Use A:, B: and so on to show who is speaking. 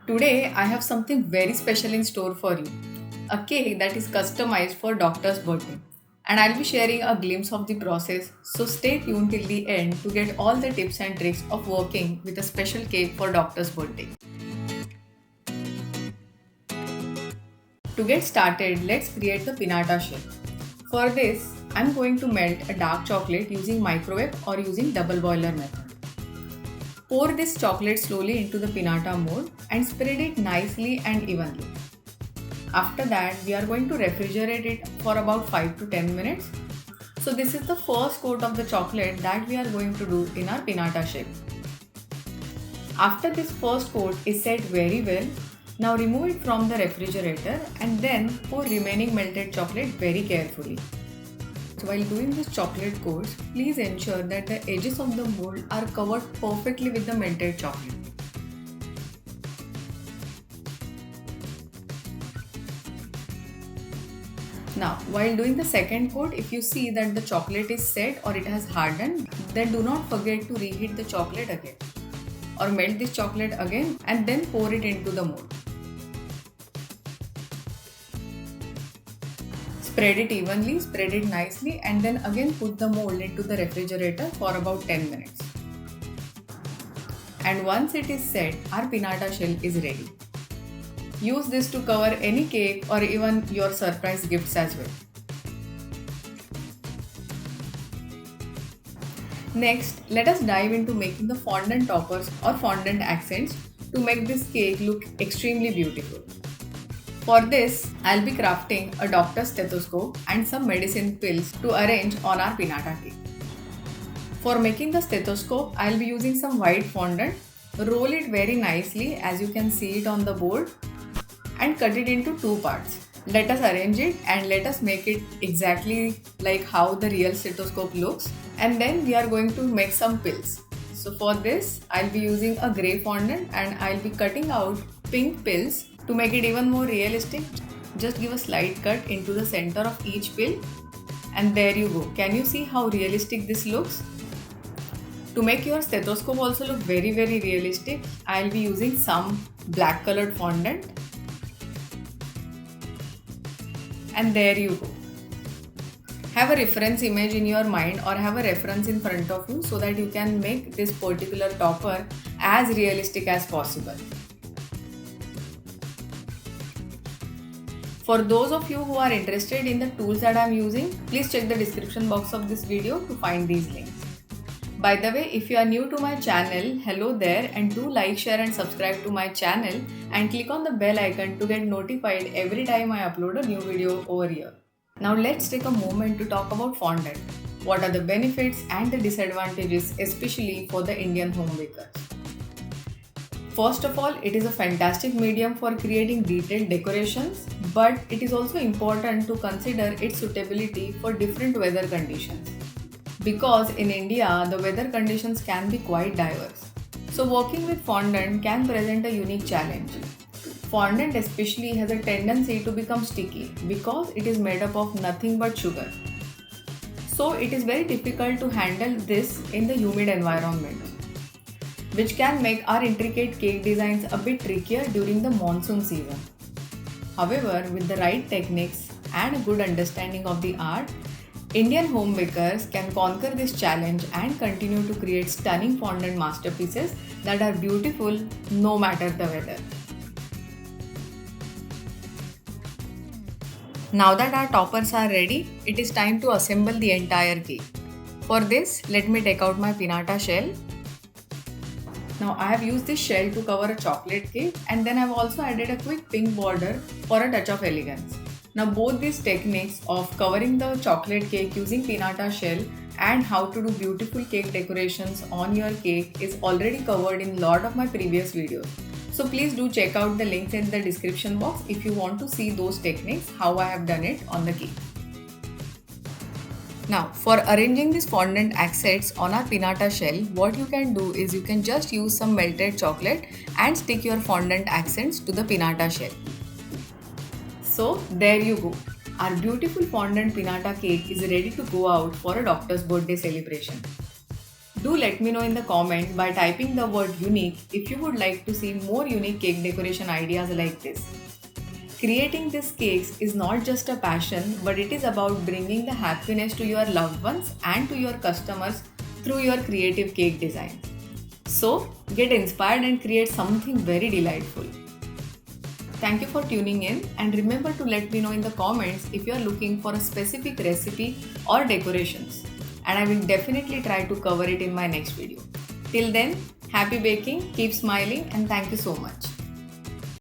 A: Today, I have something very special in store for you, a cake that is customized for doctor's birthday. And I'll be sharing a glimpse of the process, so stay tuned till the end to get all the tips and tricks of working with a special cake for doctor's birthday. To get started, let's create the pinata shell. For this, I'm going to melt a dark chocolate using microwave or using double boiler method. Pour this chocolate slowly into the pinata mold and spread it nicely and evenly. After that, we are going to refrigerate it for about 5 to 10 minutes. So this is the first coat of the chocolate that we are going to do in our pinata shape. After this first coat is set very well, now remove it from the refrigerator and then pour remaining melted chocolate very carefully. So while doing this chocolate coats, please ensure that the edges of the mold are covered perfectly with the melted chocolate. Now, while doing the second coat, if you see that the chocolate is set or it has hardened, then do not forget to reheat the chocolate again or melt this chocolate again and then pour it into the mold. Spread it evenly, spread it nicely and then again put the mold into the refrigerator for about 10 minutes. And once it is set, our pinata shell is ready. Use this to cover any cake or even your surprise gifts as well. Next, let us dive into making the fondant toppers or fondant accents to make this cake look extremely beautiful. For this, I'll be crafting a doctor's stethoscope and some medicine pills to arrange on our pinata cake. For making the stethoscope, I'll be using some white fondant. Roll it very nicely as you can see it on the board and cut it into two parts. Let us arrange it and let us make it exactly like how the real stethoscope looks. And then we are going to make some pills. So for this, I'll be using a grey fondant and I'll be cutting out pink pills. To make it even more realistic, just give a slight cut into the center of each pill and there you go. Can you see how realistic this looks? To make your stethoscope also look very realistic, I'll be using some black colored fondant and there you go. Have a reference image in your mind or have a reference in front of you so that you can make this particular topper as realistic as possible. For those of you who are interested in the tools that I am using, please check the description box of this video to find these links. By the way, if you are new to my channel, hello there and do like, share and subscribe to my channel and click on the bell icon to get notified every time I upload a new video over here. Now let's take a moment to talk about fondant. What are the benefits and the disadvantages, especially for the Indian home bakers? First of all, it is a fantastic medium for creating detailed decorations, but it is also important to consider its suitability for different weather conditions. Because in India, the weather conditions can be quite diverse. So working with fondant can present a unique challenge. Fondant especially has a tendency to become sticky because it is made up of nothing but sugar. So it is very difficult to handle this in the humid environment, which can make our intricate cake designs a bit trickier during the monsoon season. However, with the right techniques and a good understanding of the art, Indian home bakers can conquer this challenge and continue to create stunning fondant masterpieces that are beautiful no matter the weather. Now that our toppers are ready, it is time to assemble the entire cake. For this, let me take out my pinata shell. Now I have used this shell to cover a chocolate cake and then I have also added a quick pink border for a touch of elegance. Now both these techniques of covering the chocolate cake using pinata shell and how to do beautiful cake decorations on your cake is already covered in a lot of my previous videos. So please do check out the links in the description box if you want to see those techniques, how I have done it on the cake. Now, for arranging these fondant accents on our pinata shell, what you can do is you can just use some melted chocolate and stick your fondant accents to the pinata shell. So, there you go. Our beautiful fondant pinata cake is ready to go out for a doctor's birthday celebration. Do let me know in the comments by typing the word unique if you would like to see more unique cake decoration ideas like this. Creating these cakes is not just a passion, but it is about bringing the happiness to your loved ones and to your customers through your creative cake design. So, get inspired and create something very delightful. Thank you for tuning in, and remember to let me know in the comments if you are looking for a specific recipe or decorations, and I will definitely try to cover it in my next video. Till then, happy baking, keep smiling, and thank you so much.